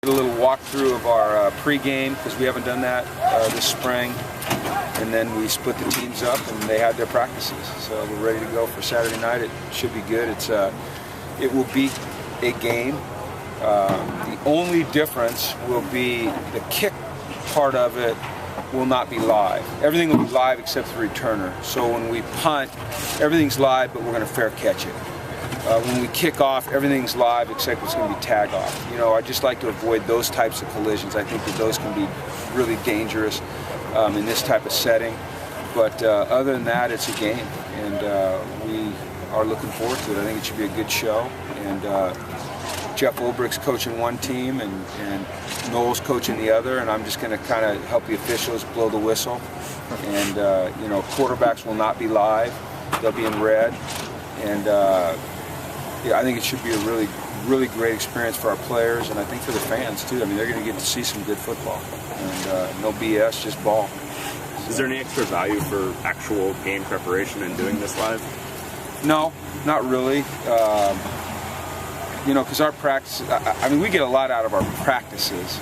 a little walkthrough of our pregame because we haven't done that this spring, and then we split the teams up and they had their practices. So we're ready to go for Saturday night. It should be good. It will be a game. The only difference will be the kick part of it will not be live. Everything will be live except the returner. So when we punt, everything's live, but we're going to fair catch it. When we kick off, everything's live except it's going to be tag off. You know, I just like to avoid those types of collisions. I think that those can be really dangerous in this type of setting. But other than that, it's a game, and we are looking forward to it. I think it should be a good show. And Jeff Ulbricht's coaching one team, and Noel's coaching the other, and I'm just going to kind of help the officials blow the whistle. And you know, quarterbacks will not be live; they'll be in red. And yeah, I think it should be a really, really great experience for our players, and I think for the fans too. I mean, they're going to get to see some good football, and no BS, just ball. Is there any extra value for actual game preparation in doing this live? No, not really. You know, because our practice, I mean, we get a lot out of our practices.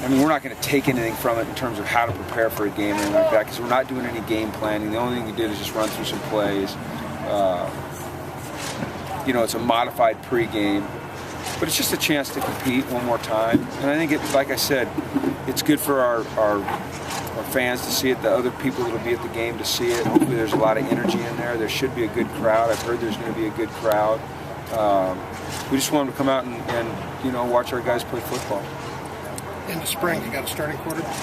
I mean, we're not going to take anything from it in terms of how to prepare for a game or anything like that, because we're not doing any game planning. The only thing we did is just run through some plays. You know, it's a modified pregame, but it's just a chance to compete one more time. And I think, like I said, it's good for our fans to see it, the other people that will be at the game to see it. Hopefully there's a lot of energy in there. There should be a good crowd. I've heard there's going to be a good crowd. We just want them to come out and you know, watch our guys play football. In the spring, you got a starting quarterback?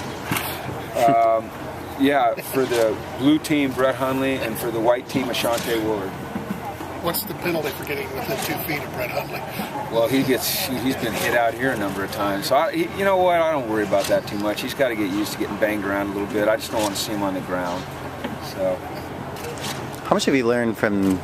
Yeah, for the blue team, Brett Hundley, and for the white team, Ashante Woolard. What's the penalty for getting within 2 feet of Brett Hundley? Well, he's been hit out here a number of times. So, you know what, I don't worry about that too much. He's got to get used to getting banged around a little bit. I just don't want to see him on the ground. So, how much have you learned from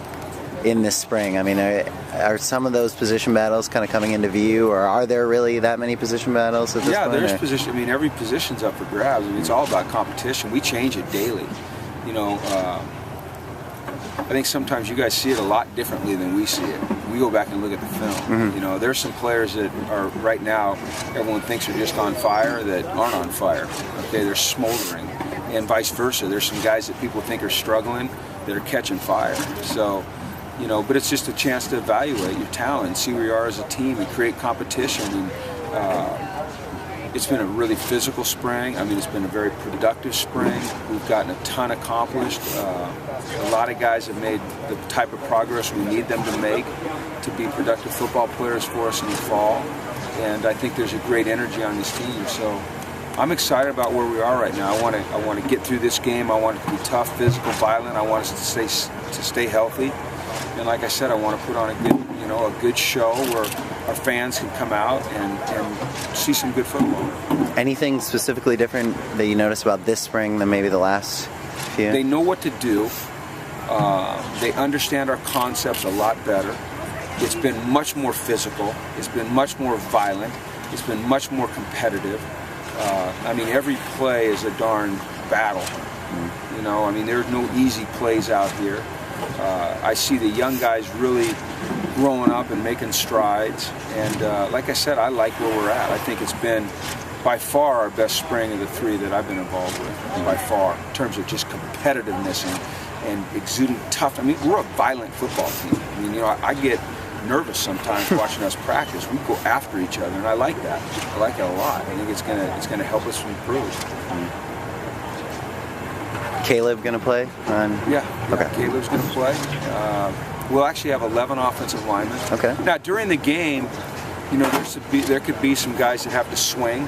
in this spring? I mean, are some of those position battles kind of coming into view, or are there really that many position battles at this point? Yeah, there's position. I mean, every position's up for grabs. I mean, it's all about competition. We change it daily. You know, I think sometimes you guys see it a lot differently than we see it. We go back and look at the film. Mm-hmm. You know, there's some players that are right now, everyone thinks are just on fire that aren't on fire. Okay, they're smoldering, and vice versa. There's some guys that people think are struggling that are catching fire. So, you know, but it's just a chance to evaluate your talent, see where you are as a team, and create competition. And it's been a really physical spring. I mean, it's been a very productive spring. We've gotten a ton accomplished. A lot of guys have made the type of progress we need them to make to be productive football players for us in the fall. And I think there's a great energy on this team. So I'm excited about where we are right now. I want to get through this game. I want it to be tough, physical, violent. I want us to stay healthy. And like I said, I want to put on a good show where our fans can come out and see some good football. Anything specifically different that you notice about this spring than maybe the last few? They know what to do. They understand our concepts a lot better. It's been much more physical. It's been much more violent. It's been much more competitive. I mean, every play is a darn battle. Mm-hmm. You know, I mean, there's no easy plays out here. I see the young guys really growing up and making strides. And like I said, I like where we're at. I think it's been by far our best spring of the three that I've been involved with, by far, in terms of just competitiveness and exuding tough. I mean, we're a violent football team. I mean, you know, I get nervous sometimes watching us practice. We go after each other, and I like that. I like it a lot. I think it's gonna help us improve. Caleb going to play? Yeah, okay. Caleb's going to play. We'll actually have 11 offensive linemen. Okay. Now, during the game, you know, there could be some guys that have to swing,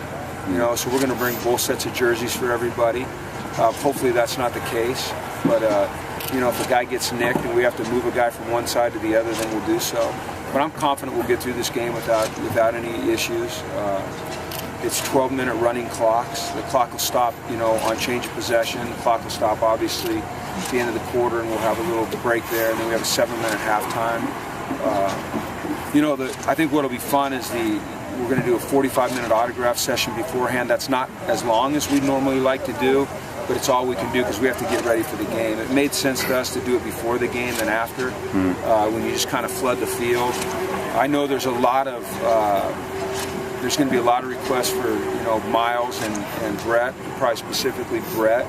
you know, so we're going to bring both sets of jerseys for everybody. Hopefully that's not the case, but, you know, if a guy gets nicked and we have to move a guy from one side to the other, then we'll do so. But I'm confident we'll get through this game without any issues. It's 12-minute running clocks. The clock will stop, you know, on change of possession. The clock will stop, obviously, at the end of the quarter, and we'll have a little break there, and then we have a 7-minute halftime. You know, I think what'll be fun is we're going to do a 45-minute autograph session beforehand. That's not as long as we normally like to do, but it's all we can do because we have to get ready for the game. It made sense to us to do it before the game than after, when you just kind of flood the field. I know there's a lot of there's going to be a lot of requests for Miles and Brett, probably specifically Brett.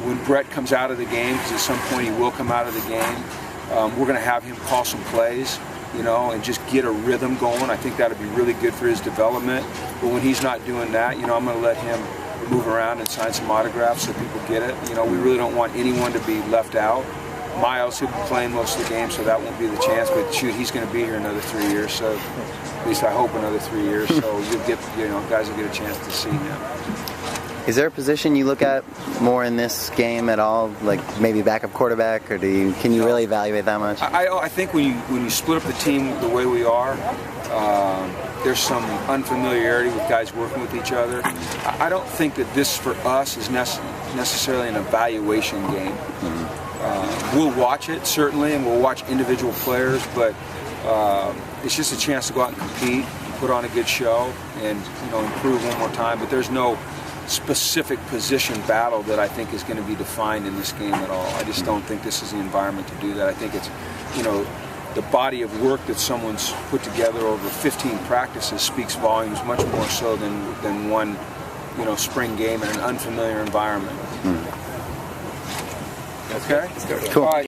When Brett comes out of the game, because at some point he will come out of the game, we're going to have him call some plays, and just get a rhythm going. I think that'll be really good for his development. But when he's not doing that, I'm going to let him move around and sign some autographs so people get it. We really don't want anyone to be left out. Miles, he'll be playing most of the game, so that won't be the chance. But shoot, he's going to be here another 3 years. So at least I hope another 3 years. So you'll get, guys will get a chance to see him. Is there a position you look at more in this game at all, like maybe backup quarterback, or can you really evaluate that much? I think when you split up the team the way we are, there's some unfamiliarity with guys working with each other. I don't think that this for us is necessarily an evaluation game. We'll watch it certainly, and we'll watch individual players, but it's just a chance to go out and compete, put on a good show, and improve one more time. But there's no specific position battle that I think is going to be defined in this game at all. I just don't think this is the environment to do that. I think it's, the body of work that someone's put together over 15 practices speaks volumes, much more so than one, spring game in an unfamiliar environment. Okay? Cool. All right.